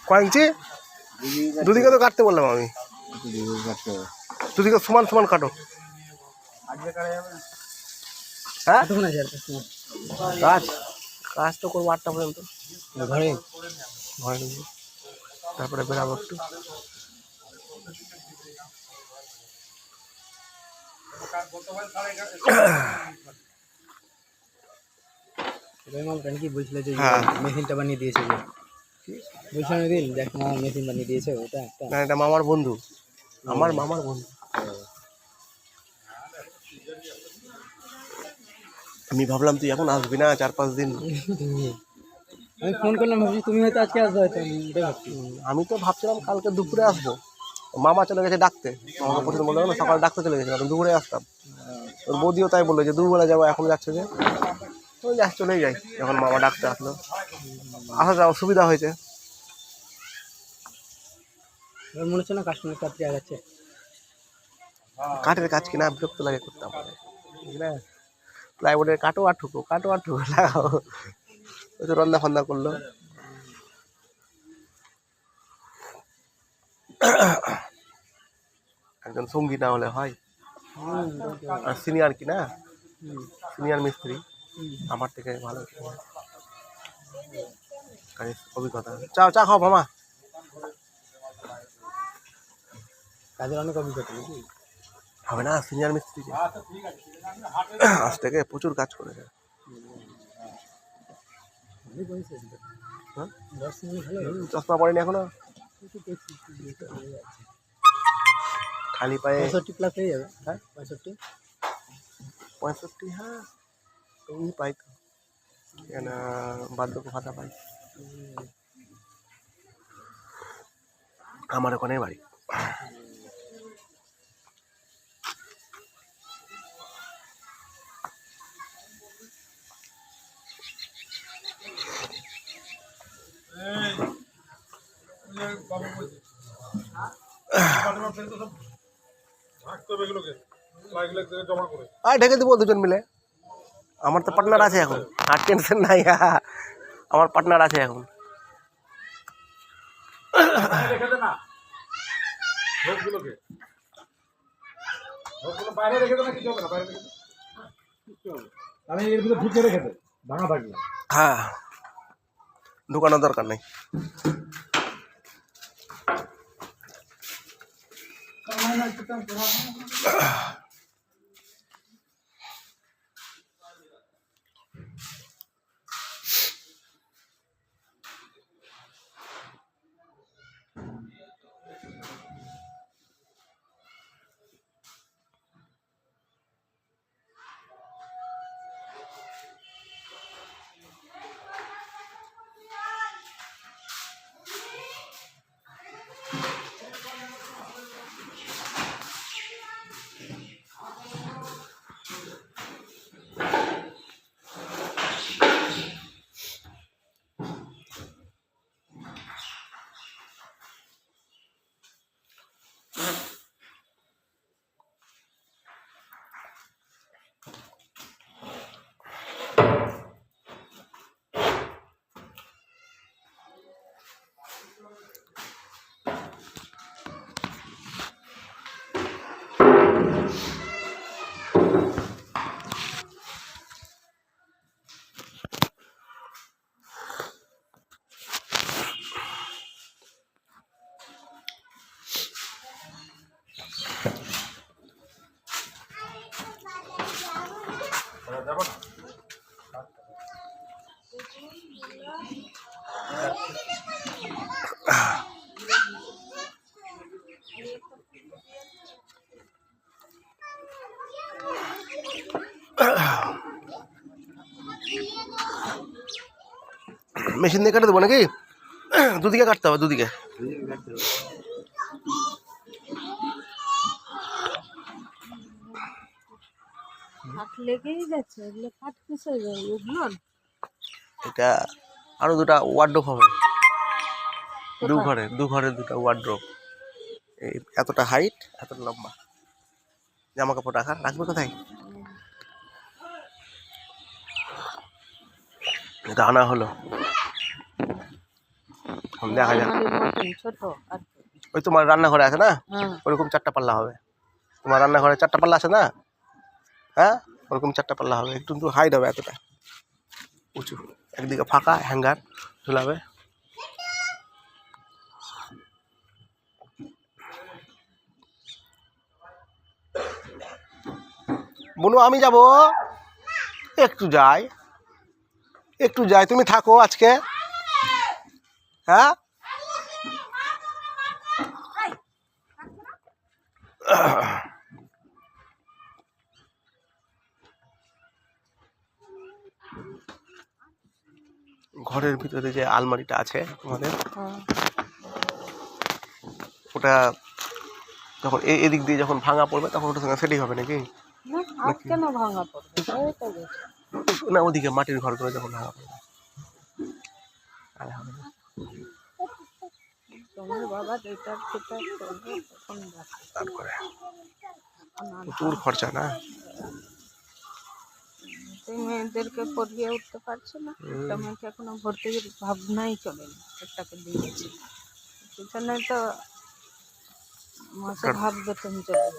কয় ইঞ্চি? দুদিকে তো কাটতে বললাম আমি। দুদিকে সমান সমান কাটো। হ্যাঁ কাজ কাজ তো করবো 8টা পর্যন্ত ঘরে ঘরে ঢুকবো, তারপরে বেরাবো একটু। কি বলছিল যে মেশিনটা বানিয়ে দিয়েছে, বলছিলাম দিন দেখ মামা মেশিন বানিয়ে দিয়েছে ওটা একটা। না এটা মামার বন্ধু, আমার মামার বন্ধু। আমি ভাবলাম তুই এখন আসবি না 4-5 দিন। আমি ফোন করলাম, ভাবছি তুমি হয়তো আজকে আসবে হয়তো, এটাই ভাবছি। আমি তো ভাবছিলাম কালকে দুপুরে আসবো, মামা চলে গেছে ডাকতে। আমাকে প্রতিদিন বললো না সকালে ডাকতে চলে গেছে, দুপুরে আসতাম। ওর বৌদিও তাই বললো যে দুপুরে যাবো, এখন যাচ্ছে যে ওই যা চলেই যাই। যখন মামা ডাকতে আসলো আসা যাওয়া সুবিধা হয়েছে। মনে হচ্ছে না কাস্টমার কাছে আগাচ্ছে। কাঠের কাজ কিনা বিরক্ত লাগে করতে আমাদের, বুঝলে? প্লাইবোর্ডের কাটো আর ঠুকো লাগাও, ওই তো রন্দা ফন্দা করলো। একজন সঙ্গী না হলে হয়। আর সিনিয়র কি না, সিনিয়র মিস্ত্রি আমার থেকে ভালো অভিজ্ঞতা। চা খাও মামা। কাজের অনেক অভিজ্ঞতা নাকি? হবে না, সিনিয়র মিস্ত্রি আজ থেকে প্রচুর কাজ করেছে। চশমা পড়েনি এখনো, খালি পায়ে 65 প্লাস হয়ে যাবে। হ্যাঁ 65 হ্যাঁ এই পাই তো, কেন বার্ধক্য ভাতা পাই। আমার ওখানে বাড়ি। ঢেকে দেবো দুজন মিলে, আমার তো পার্টনার আছে এখন, আর টেনশন নাই। আমার পার্টনার আছে এখন। হ্যাঁ ঢুকানোর দরকার নেই। মেশিন দিয়ে কেটে দেবো নাকি? দুদিকে কাটতে হবে, দুদিকে। এটা আরো দুটা ওয়ার্ড্রোব হবে, দু ঘরে দুটা ওয়ার্ড্রোব। এই এতটা হাইট, এতটা লম্বা, জামা কাপড় রাখবে কোথায়? এটা আনা হলো দেখা যাক। আলমারির মতন ছোট আর কি। ওই তোমার রান্নাঘরে আছে না, হ্যাঁ ওরকম 4টা পাল্লা হবে। তোমার রান্নাঘরে 4টা পাল্লা আছে না, হ্যাঁ ওরকম 4টা পাল্লা হবে। একটু একটু হাইট হবে, এতটা উঁচু, একদিকে ফাঁকা হ্যাঙ্গার ঝুলাবে। বনু আমি যাব, একটু যাই, একটু যাই, তুমি থাকো আজকে। হ্যাঁ ঘরের ভিতরে যে আলমারিটা আছে আমাদের, হ্যাঁ ওটা যখন এদিক দিয়ে যখন ভাঙা পড়বে তখন ওটার সঙ্গে সেটিং হবে নাকি? না আর কেন ভাঙা পড়বে, এই তো গেছে। না ওদিকে মাটির ঘর করে যখন ভাঙা পড়বে তাহলে হবে না। তোমার বাবা যেটা সেটা করবে তখন দেখো। তারপরে এখন আর প্রচুর খরচা না। তুই মেয়েদেরকে পড়িয়ে উঠতে পারছে না, একটা মেয়েকে এখনো ভর্তির ভাবনাই চলেনি, একটাকে দিয়েছি পিছনে তো মাসে ভাব বেতন চলে যাবে।